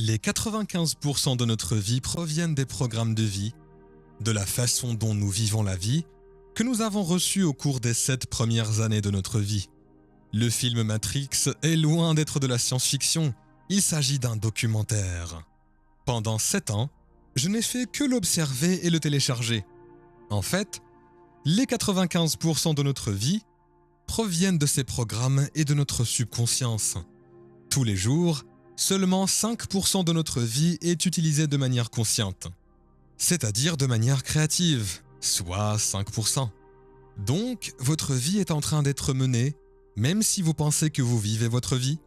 Les 95% de notre vie proviennent des programmes de vie, de la façon dont nous vivons la vie, que nous avons reçus au cours des 7 premières années de notre vie. Le film Matrix est loin d'être de la science-fiction, il s'agit d'un documentaire. Pendant 7 ans, je n'ai fait que l'observer et le télécharger. En fait, les 95% de notre vie proviennent de ces programmes et de notre subconscience. Tous les jours, seulement 5% de notre vie est utilisée de manière consciente, c'est-à-dire de manière créative, soit 5%. Donc, votre vie est en train d'être menée, même si vous pensez que vous vivez votre vie.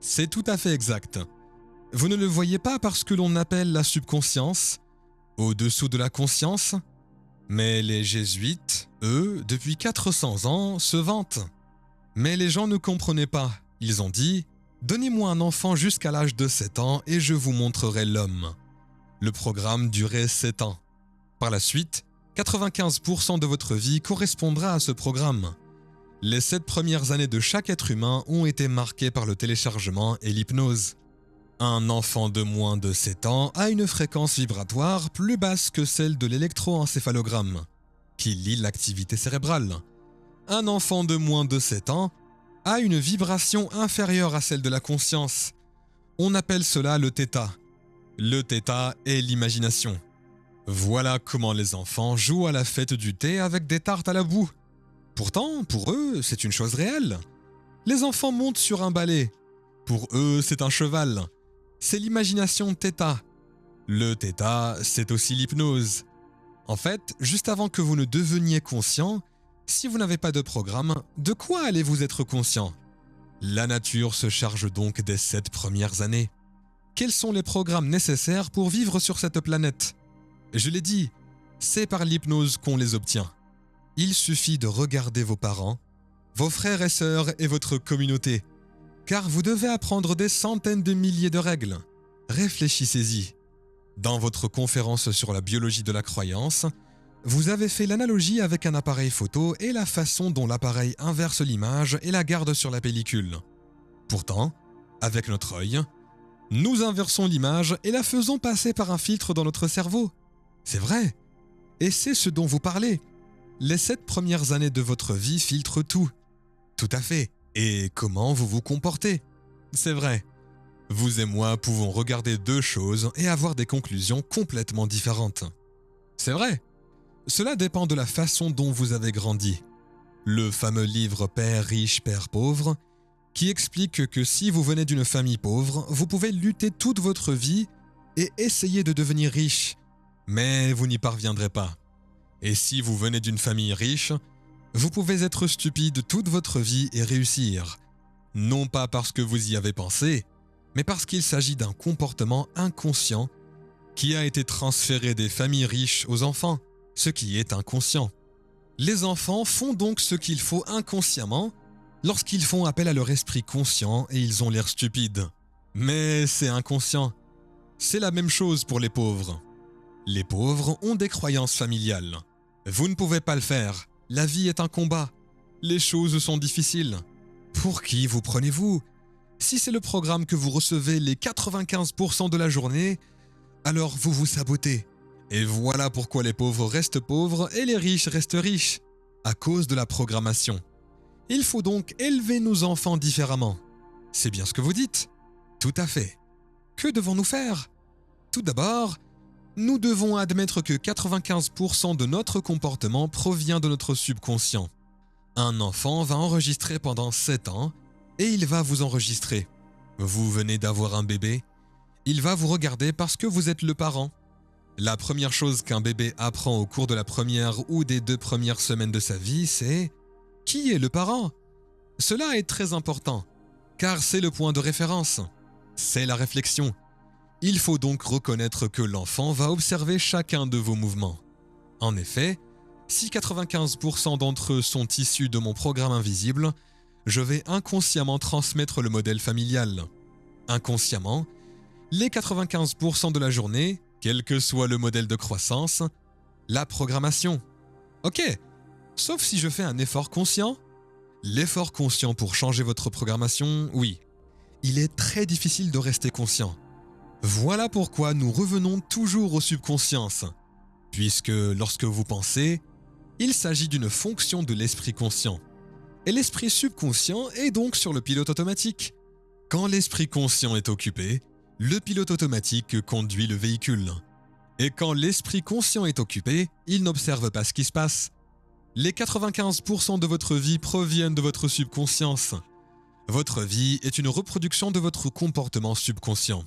C'est tout à fait exact. Vous ne le voyez pas parce que l'on appelle la subconscience, au-dessous de la conscience, mais les jésuites, eux, depuis 400 ans, se vantent. Mais les gens ne comprenaient pas. Ils ont dit « Donnez-moi un enfant jusqu'à l'âge de 7 ans et je vous montrerai l'homme ». Le programme durait 7 ans. Par la suite, 95% de votre vie correspondra à ce programme. Les 7 premières années de chaque être humain ont été marquées par le téléchargement et l'hypnose. Un enfant de moins de 7 ans a une fréquence vibratoire plus basse que celle de l'électroencéphalogramme, qui lie l'activité cérébrale. Un enfant de moins de 7 ans a une vibration inférieure à celle de la conscience. On appelle cela le θ. Le θ est l'imagination. Voilà comment les enfants jouent à la fête du thé avec des tartes à la boue. Pourtant, pour eux, c'est une chose réelle. Les enfants montent sur un balai. Pour eux, c'est un cheval. C'est l'imagination θ. Le θ, c'est aussi l'hypnose. En fait, juste avant que vous ne deveniez conscient, si vous n'avez pas de programme, de quoi allez-vous être conscient? La nature se charge donc des 7 premières années. Quels sont les programmes nécessaires pour vivre sur cette planète? Je l'ai dit, c'est par l'hypnose qu'on les obtient. Il suffit de regarder vos parents, vos frères et sœurs et votre communauté, car vous devez apprendre des centaines de milliers de règles. Réfléchissez-y. Dans votre conférence sur la biologie de la croyance, vous avez fait l'analogie avec un appareil photo et la façon dont l'appareil inverse l'image et la garde sur la pellicule. Pourtant, avec notre œil, nous inversons l'image et la faisons passer par un filtre dans notre cerveau. C'est vrai. Et c'est ce dont vous parlez. Les 7 premières années de votre vie filtrent tout. Tout à fait. Et comment vous vous comportez? C'est vrai. Vous et moi pouvons regarder 2 choses et avoir des conclusions complètement différentes. C'est vrai. Cela dépend de la façon dont vous avez grandi. Le fameux livre Père riche, Père pauvre, qui explique que si vous venez d'une famille pauvre, vous pouvez lutter toute votre vie et essayer de devenir riche, mais vous n'y parviendrez pas. Et si vous venez d'une famille riche, vous pouvez être stupide toute votre vie et réussir. Non pas parce que vous y avez pensé, mais parce qu'il s'agit d'un comportement inconscient qui a été transféré des familles riches aux enfants, ce qui est inconscient. Les enfants font donc ce qu'il faut inconsciemment lorsqu'ils font appel à leur esprit conscient et ils ont l'air stupides. Mais c'est inconscient. C'est la même chose pour les pauvres. Les pauvres ont des croyances familiales. Vous ne pouvez pas le faire. La vie est un combat. Les choses sont difficiles. Pour qui vous prenez-vous? Si c'est le programme que vous recevez les 95% de la journée, alors vous vous sabotez. Et voilà pourquoi les pauvres restent pauvres et les riches restent riches, à cause de la programmation. Il faut donc élever nos enfants différemment. C'est bien ce que vous dites? Tout à fait. Que devons-nous faire? Tout d'abord, nous devons admettre que 95% de notre comportement provient de notre subconscient. Un enfant va enregistrer pendant 7 ans et il va vous enregistrer. Vous venez d'avoir un bébé, il va vous regarder parce que vous êtes le parent. La première chose qu'un bébé apprend au cours de la première ou des 2 premières semaines de sa vie, c'est « Qui est le parent ?» Cela est très important, car c'est le point de référence. C'est la réflexion. Il faut donc reconnaître que l'enfant va observer chacun de vos mouvements. En effet, si 95% d'entre eux sont issus de mon programme invisible, je vais inconsciemment transmettre le modèle familial. Inconsciemment, les 95% de la journée, quel que soit le modèle de croissance, la programmation. Ok, sauf si je fais un effort conscient. L'effort conscient pour changer votre programmation, oui. Il est très difficile de rester conscient. Voilà pourquoi nous revenons toujours aux subconsciences, puisque lorsque vous pensez, il s'agit d'une fonction de l'esprit conscient. Et l'esprit subconscient est donc sur le pilote automatique. Quand l'esprit conscient est occupé, le pilote automatique conduit le véhicule. Et quand l'esprit conscient est occupé, il n'observe pas ce qui se passe. Les 95% de votre vie proviennent de votre subconscience. Votre vie est une reproduction de votre comportement subconscient.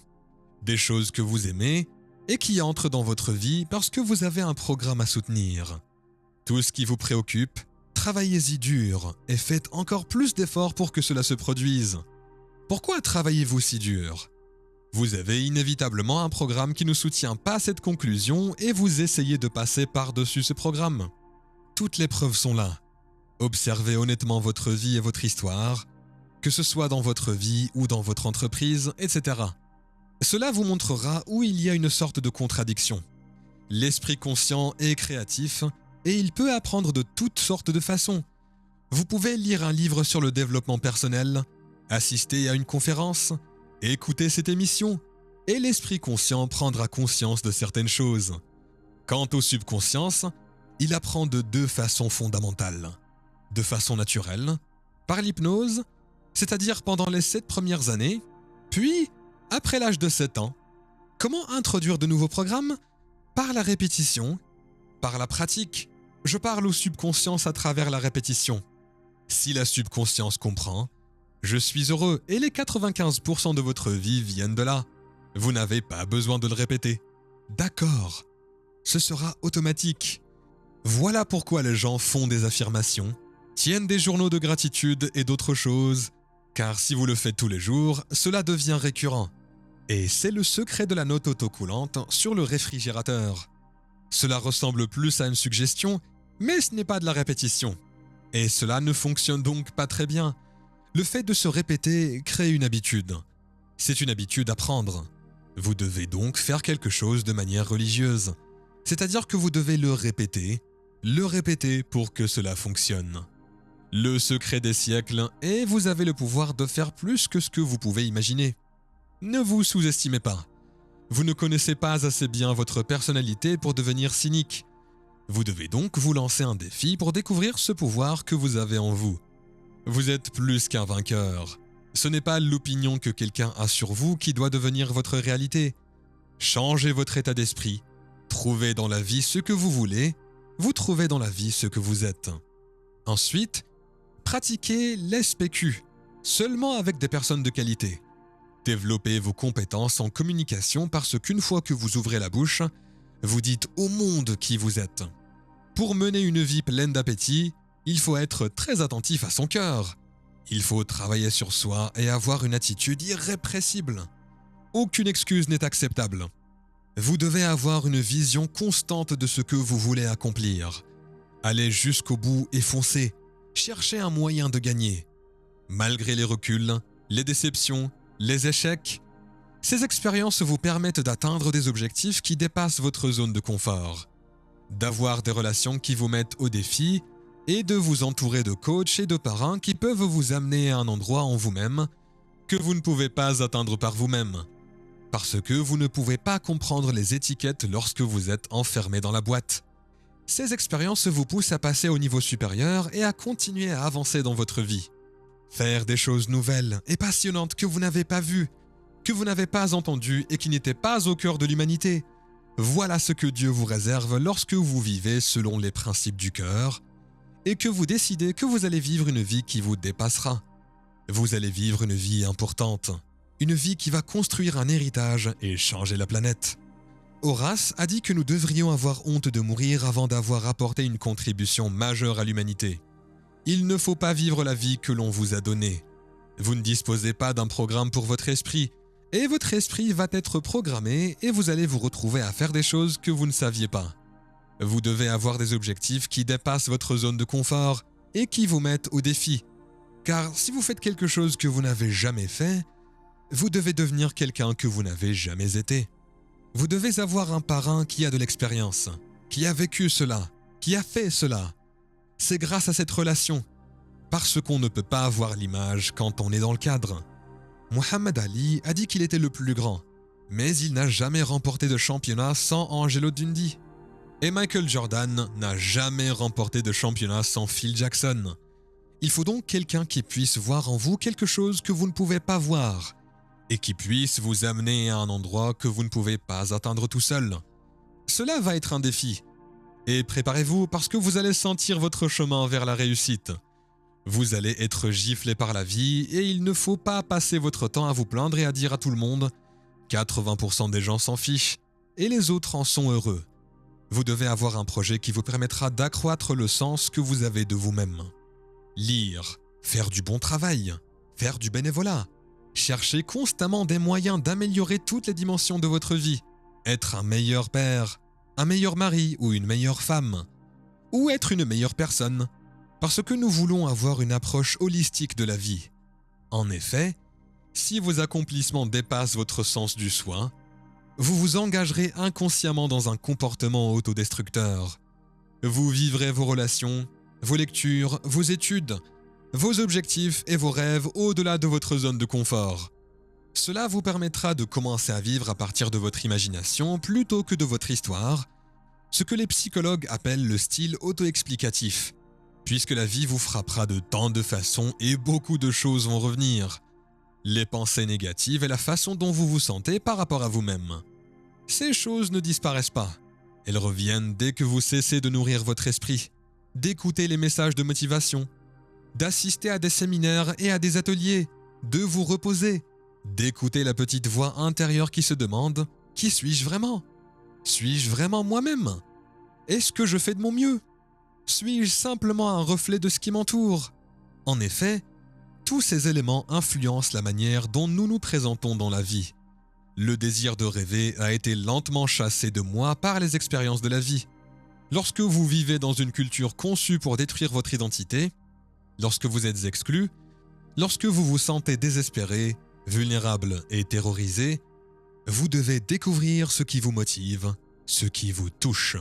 Des choses que vous aimez et qui entrent dans votre vie parce que vous avez un programme à soutenir. Tout ce qui vous préoccupe, travaillez-y dur et faites encore plus d'efforts pour que cela se produise. Pourquoi travaillez-vous si dur ? Vous avez inévitablement un programme qui ne soutient pas cette conclusion et vous essayez de passer par-dessus ce programme. Toutes les preuves sont là. Observez honnêtement votre vie et votre histoire, que ce soit dans votre vie ou dans votre entreprise, etc. Cela vous montrera où il y a une sorte de contradiction. L'esprit conscient est créatif et il peut apprendre de toutes sortes de façons. Vous pouvez lire un livre sur le développement personnel, assister à une conférence, écouter cette émission, et l'esprit conscient prendra conscience de certaines choses. Quant aux subconsciences, il apprend de deux façons fondamentales. De façon naturelle, par l'hypnose, c'est-à-dire pendant les 7 premières années, puis, après l'âge de 7 ans. Comment introduire de nouveaux programmes ? Par la répétition, par la pratique. Je parle aux subconsciences à travers la répétition. Si la subconscience comprend, je suis heureux et les 95% de votre vie viennent de là. Vous n'avez pas besoin de le répéter. D'accord, ce sera automatique. Voilà pourquoi les gens font des affirmations, tiennent des journaux de gratitude et d'autres choses, car si vous le faites tous les jours, cela devient récurrent. Et c'est le secret de la note autocollante sur le réfrigérateur. Cela ressemble plus à une suggestion, mais ce n'est pas de la répétition. Et cela ne fonctionne donc pas très bien. Le fait de se répéter crée une habitude. C'est une habitude à prendre. Vous devez donc faire quelque chose de manière religieuse. C'est-à-dire que vous devez le répéter pour que cela fonctionne. Le secret des siècles est vous avez le pouvoir de faire plus que ce que vous pouvez imaginer. Ne vous sous-estimez pas. Vous ne connaissez pas assez bien votre personnalité pour devenir cynique. Vous devez donc vous lancer un défi pour découvrir ce pouvoir que vous avez en vous. Vous êtes plus qu'un vainqueur. Ce n'est pas l'opinion que quelqu'un a sur vous qui doit devenir votre réalité. Changez votre état d'esprit. Trouvez dans la vie ce que vous voulez. Vous trouvez dans la vie ce que vous êtes. Ensuite, pratiquez l'SPQ, seulement avec des personnes de qualité. Développez vos compétences en communication parce qu'une fois que vous ouvrez la bouche, vous dites au monde qui vous êtes. Pour mener une vie pleine d'appétit, il faut être très attentif à son cœur. Il faut travailler sur soi et avoir une attitude irrépressible. Aucune excuse n'est acceptable. Vous devez avoir une vision constante de ce que vous voulez accomplir. Allez jusqu'au bout et foncez. Cherchez un moyen de gagner. Malgré les reculs, les déceptions, les échecs, ces expériences vous permettent d'atteindre des objectifs qui dépassent votre zone de confort, d'avoir des relations qui vous mettent au défi et de vous entourer de coachs et de parrains qui peuvent vous amener à un endroit en vous-même que vous ne pouvez pas atteindre par vous-même, parce que vous ne pouvez pas comprendre les étiquettes lorsque vous êtes enfermé dans la boîte. Ces expériences vous poussent à passer au niveau supérieur et à continuer à avancer dans votre vie. Faire des choses nouvelles et passionnantes que vous n'avez pas vues, que vous n'avez pas entendues et qui n'étaient pas au cœur de l'humanité. Voilà ce que Dieu vous réserve lorsque vous vivez selon les principes du cœur et que vous décidez que vous allez vivre une vie qui vous dépassera. Vous allez vivre une vie importante, une vie qui va construire un héritage et changer la planète. Horace a dit que nous devrions avoir honte de mourir avant d'avoir apporté une contribution majeure à l'humanité. Il ne faut pas vivre la vie que l'on vous a donnée. Vous ne disposez pas d'un programme pour votre esprit, et votre esprit va être programmé et vous allez vous retrouver à faire des choses que vous ne saviez pas. Vous devez avoir des objectifs qui dépassent votre zone de confort et qui vous mettent au défi. Car si vous faites quelque chose que vous n'avez jamais fait, vous devez devenir quelqu'un que vous n'avez jamais été. Vous devez avoir un parrain qui a de l'expérience, qui a vécu cela, qui a fait cela. C'est grâce à cette relation, parce qu'on ne peut pas avoir l'image quand on est dans le cadre. Muhammad Ali a dit qu'il était le plus grand, Mais il n'a jamais remporté de championnat sans Angelo Dundee. Et Michael Jordan n'a jamais remporté de championnat sans Phil Jackson. Il faut donc quelqu'un qui puisse voir en vous quelque chose que vous ne pouvez pas voir et qui puisse vous amener à un endroit que vous ne pouvez pas atteindre tout seul. Cela va être un défi. Et préparez-vous parce que vous allez sentir votre chemin vers la réussite. Vous allez être giflé par la vie et il ne faut pas passer votre temps à vous plaindre et à dire à tout le monde « 80% des gens s'en fichent et les autres en sont heureux ». Vous devez avoir un projet qui vous permettra d'accroître le sens que vous avez de vous-même. Lire, faire du bon travail, faire du bénévolat, chercher constamment des moyens d'améliorer toutes les dimensions de votre vie, être un meilleur père, un meilleur mari ou une meilleure femme, ou être une meilleure personne, parce que nous voulons avoir une approche holistique de la vie. En effet, si vos accomplissements dépassent votre sens du soi, vous vous engagerez inconsciemment dans un comportement autodestructeur. Vous vivrez vos relations, vos lectures, vos études, vos objectifs et vos rêves au-delà de votre zone de confort. Cela vous permettra de commencer à vivre à partir de votre imagination plutôt que de votre histoire, ce que les psychologues appellent le style auto-explicatif, puisque la vie vous frappera de tant de façons et beaucoup de choses vont revenir. Les pensées négatives et la façon dont vous vous sentez par rapport à vous-même. Ces choses ne disparaissent pas. Elles reviennent dès que vous cessez de nourrir votre esprit, d'écouter les messages de motivation, d'assister à des séminaires et à des ateliers, de vous reposer, d'écouter la petite voix intérieure qui se demande « Qui suis-je vraiment ? Suis-je vraiment moi-même ? Est-ce que je fais de mon mieux ? Suis-je simplement un reflet de ce qui m'entoure ?» En effet, tous ces éléments influencent la manière dont nous nous présentons dans la vie. Le désir de rêver a été lentement chassé de moi par les expériences de la vie. Lorsque vous vivez dans une culture conçue pour détruire votre identité, lorsque vous êtes exclu, lorsque vous vous sentez désespéré, vulnérable et terrorisé, vous devez découvrir ce qui vous motive, ce qui vous touche.